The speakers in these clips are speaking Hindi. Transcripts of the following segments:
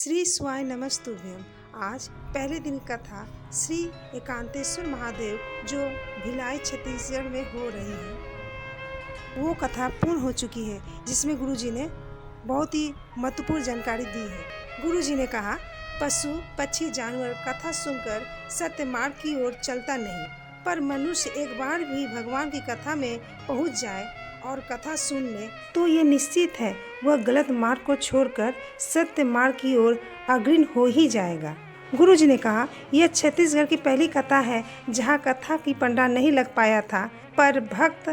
श्री स्वाय नमस्तुभ्यम। आज पहले दिन कथा श्री एकांतेश्वर महादेव जो भिलाई छत्तीसगढ़ में हो रही है वो कथा पूर्ण हो चुकी है, जिसमें गुरुजी ने बहुत ही महत्वपूर्ण जानकारी दी है। गुरुजी ने कहा, पशु पक्षी जानवर कथा सुनकर सत्य मार्ग की ओर चलता नहीं, पर मनुष्य एक बार भी भगवान की कथा में पहुंच जाए और कथा सुन ले तो ये निश्चित है वह गलत मार्ग को छोड़कर सत्य मार्ग की ओर अग्रणी हो ही जाएगा। गुरुजी ने कहा, यह छत्तीसगढ़ की पहली कथा है जहां कथा की पंडाल नहीं लग पाया था, पर भक्त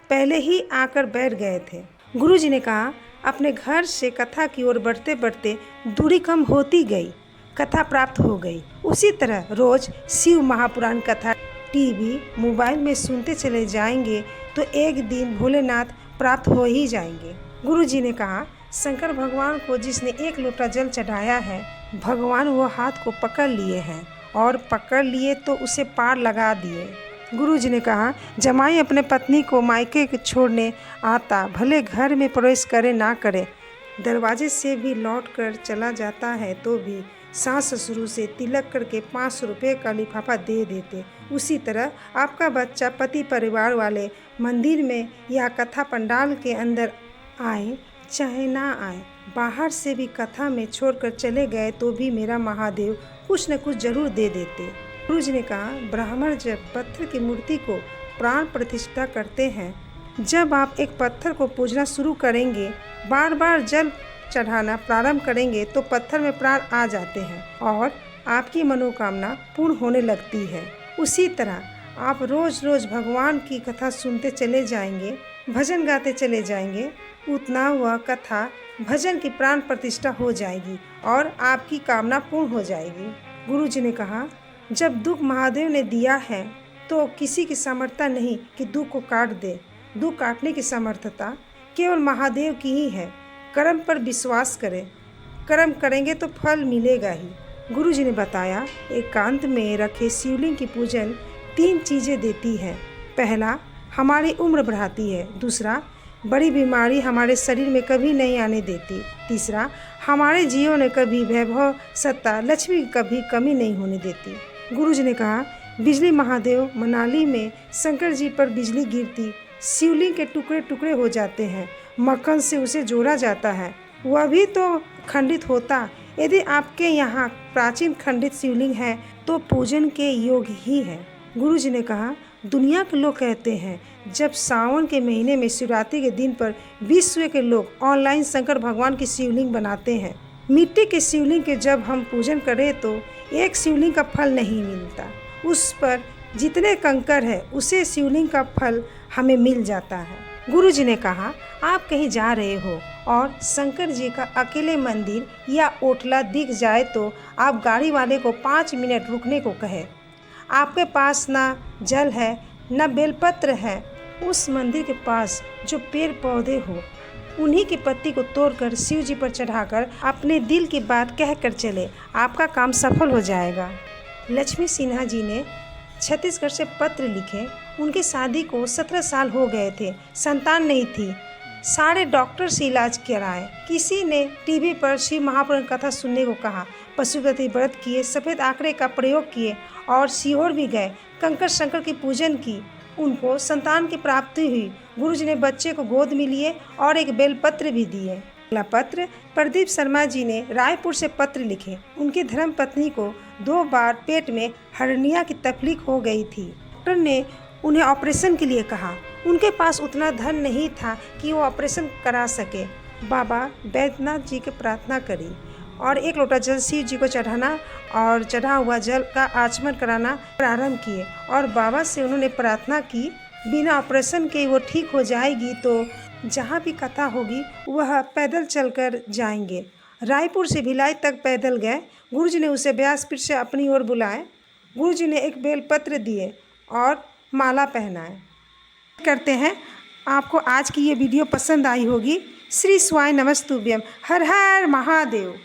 पहले ही आकर बैठ गए थे। गुरुजी ने कहा, अपने घर से कथा की ओर बढ़ते बढ़ते दूरी कम होती गई, कथा प्राप्त हो गई। उसी तरह रोज शिव महापुराण कथा टीवी मोबाइल में सुनते चले जाएंगे तो एक दिन भोलेनाथ प्राप्त हो ही जाएंगे। गुरुजी ने कहा, शंकर भगवान को जिसने एक लोटा जल चढ़ाया है, भगवान वो हाथ को पकड़ लिए हैं और पकड़ लिए तो उसे पार लगा दिए। गुरुजी ने कहा, जमाई अपने पत्नी को मायके छोड़ने आता, भले घर में प्रवेश करे ना करे, दरवाजे से भी लौट कर चला जाता है तो भी सास ससुर से तिलक करके 500 रुपये का लिफाफा दे देते। उसी तरह आपका बच्चा पति परिवार वाले मंदिर में या कथा पंडाल के अंदर आए चाहे ना आए, बाहर से भी कथा में छोड़कर चले गए तो भी मेरा महादेव कुछ न कुछ जरूर दे देते। गुरुजी ने कहा, ब्राह्मण जब पत्थर की मूर्ति को प्राण प्रतिष्ठा करते हैं, जब आप एक पत्थर को पूजना शुरू करेंगे, बार बार जल चढ़ाना प्रारंभ करेंगे तो पत्थर में प्राण आ जाते हैं और आपकी मनोकामना पूर्ण होने लगती है। उसी तरह आप रोज रोज भगवान की कथा सुनते चले जाएंगे, भजन गाते चले जाएंगे, उतना वह कथा भजन की प्राण प्रतिष्ठा हो जाएगी और आपकी कामना पूर्ण हो जाएगी। गुरुजी ने कहा, जब दुख महादेव ने दिया है तो किसी की सामर्थ्य नहीं कि दुख को काट दे। दुख काटने की सामर्थ्यता केवल महादेव की ही है। कर्म पर विश्वास करें, कर्म करेंगे तो फल मिलेगा ही। गुरुजी ने बताया, एकांत में रखे शिवलिंग की पूजन 3 चीज़ें देती है। पहला, हमारी उम्र बढ़ाती है। दूसरा, बड़ी बीमारी हमारे शरीर में कभी नहीं आने देती। तीसरा, हमारे जीवन में कभी वैभव सत्ता लक्ष्मी की कभी कमी नहीं होने देती। गुरुजी ने कहा, बिजली महादेव मनाली में शंकर जी पर बिजली गिरती, शिवलिंग के टुकड़े टुकड़े हो जाते हैं, मक्खन से उसे जोड़ा जाता है, वह भी तो खंडित होता। यदि आपके यहाँ प्राचीन खंडित शिवलिंग है तो पूजन के योग ही है। गुरुजी ने कहा, दुनिया के लोग कहते हैं जब सावन के महीने में शिवरात्रि के दिन पर विश्व के लोग ऑनलाइन शंकर भगवान की शिवलिंग बनाते हैं। मिट्टी के शिवलिंग के जब हम पूजन करें तो एक शिवलिंग का फल नहीं मिलता, उस पर जितने कंकर है उसे शिवलिंग का फल हमें मिल जाता है। गुरुजी ने कहा, आप कहीं जा रहे हो और शंकर जी का अकेले मंदिर या ओटला दिख जाए तो आप गाड़ी वाले को 5 मिनट रुकने को कहें। आपके पास ना जल है न बेलपत्र है, उस मंदिर के पास जो पेड़ पौधे हो उन्हीं की पत्ती को तोड़कर शिव जी पर चढ़ाकर अपने दिल की बात कहकर चले, आपका काम सफल हो जाएगा। लक्ष्मी सिन्हा जी ने छत्तीसगढ़ से पत्र लिखे। उनकी शादी को 17 साल हो गए थे, संतान नहीं थी। सारे डॉक्टर से इलाज कराए, किसी ने टीवी पर शिव महापुराण कथा सुनने को कहा, पशुपति व्रत किए, सफ़ेद आंकड़े का प्रयोग किए और सीहोर भी गए, कंकर शंकर की पूजन की, उनको संतान की प्राप्ति हुई। गुरुजी ने बच्चे को गोद में लिए और एक बेलपत्र भी दिए। अगला पत्र प्रदीप शर्मा जी ने रायपुर से पत्र लिखे। उनकी धर्म पत्नी को 2 बार पेट में हर्निया की तकलीफ हो गई थी। डॉक्टर ने उन्हें ऑपरेशन के लिए कहा। उनके पास उतना धन नहीं था कि वो ऑपरेशन करा सके। बाबा बैद्यनाथ जी की प्रार्थना करी और 1 लोटा जल शिव जी को चढ़ाना और चढ़ा हुआ जल का आचमन कराना प्रारंभ किए और बाबा से उन्होंने प्रार्थना की, बिना ऑपरेशन के वो ठीक हो जाएगी तो जहाँ भी कथा होगी वह पैदल चलकर जाएंगे। रायपुर से भिलाई तक पैदल गए। गुरुजी ने उसे व्यासपीठ से अपनी ओर बुलाए। गुरुजी ने एक बेलपत्र दिए और माला पहनाए। करते हैं आपको आज की ये वीडियो पसंद आई होगी। श्री स्वाय नमस्तुभ्यम। हर हर महादेव।